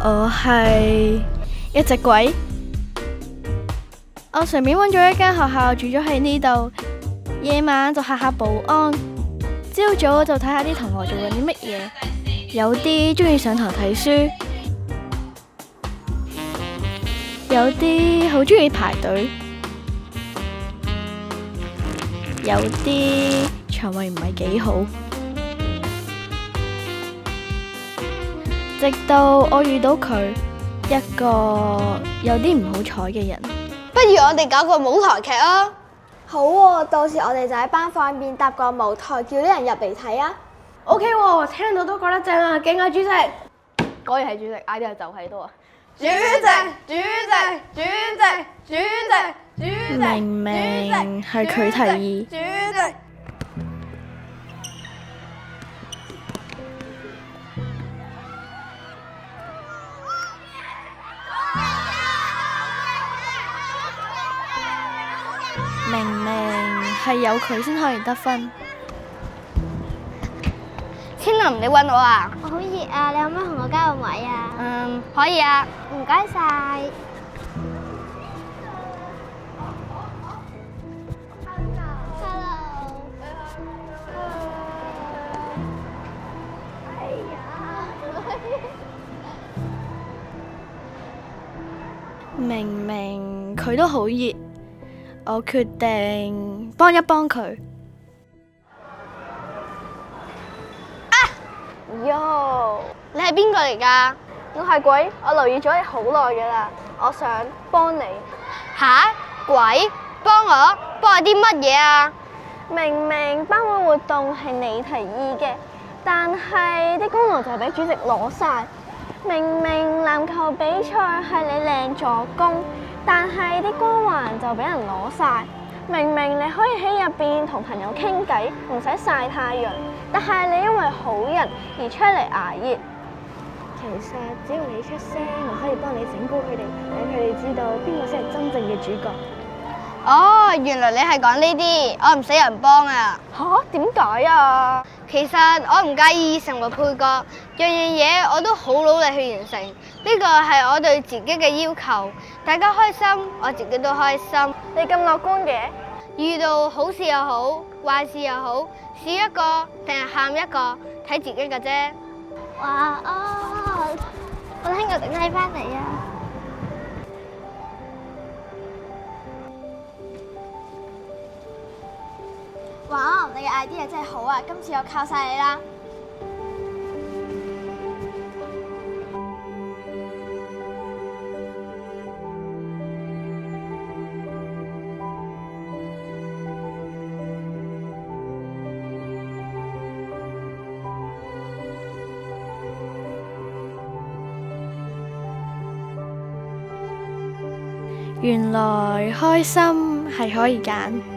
我係一隻鬼。我上面揾咗一間學校住咗喺呢度，夜晚就嚇下保安，朝早就睇下啲同學做緊啲乜嘢。有啲中意上堂睇書，有啲好中意排隊，有啲腸胃唔係幾好。直到我遇到佢，一個有啲唔好彩嘅人。不如我哋搞個舞台劇啊！好喎，到時我哋就喺班房入面搭個舞台，叫啲人入嚟睇啊。OK 喎，聽到都覺得正啊！勁啊，主席！果然係主席，idea就喺度啊！主席！明明係佢提議。主席！明明係有佢先可以得分。千林，你揾我啊？我好熱啊，你可唔可以同我交個位啊？可以啊。唔該晒。明明佢都好熱，我決定幫一幫佢。喲，你係邊個嚟㗎？我係鬼，我留意咗你好耐㗎啦，我想幫你。吓？鬼？幫我啲乜嘢啊？明明班會活動係你提議嘅，但係啲功勞就俾主席攞晒。明明籃球比賽係你靚助攻，但係啲光環就俾人攞晒。明明你可以喺入邊同朋友傾偈，唔使曬太陽，但係你因為好人而出嚟捱熱。其實只要你出聲，我可以幫你整蠱佢哋，俾佢哋知道邊個先係真正嘅主角。哦，原來你係講呢啲，我唔使人幫啊！吓？點解啊？其實我唔介意成為配角，樣樣嘢我都好努力去完成。呢個係我對自己嘅要求，大家開心，我自己都開心。你咁樂觀嘅？遇到好事又好，壞事又好，笑一個定係喊一個，睇自己嘅啫。晚安，我聽日等你翻嚟啊！晚安，你嘅 idea 真係好啊！今次我靠晒你啦！原來開心係可以揀。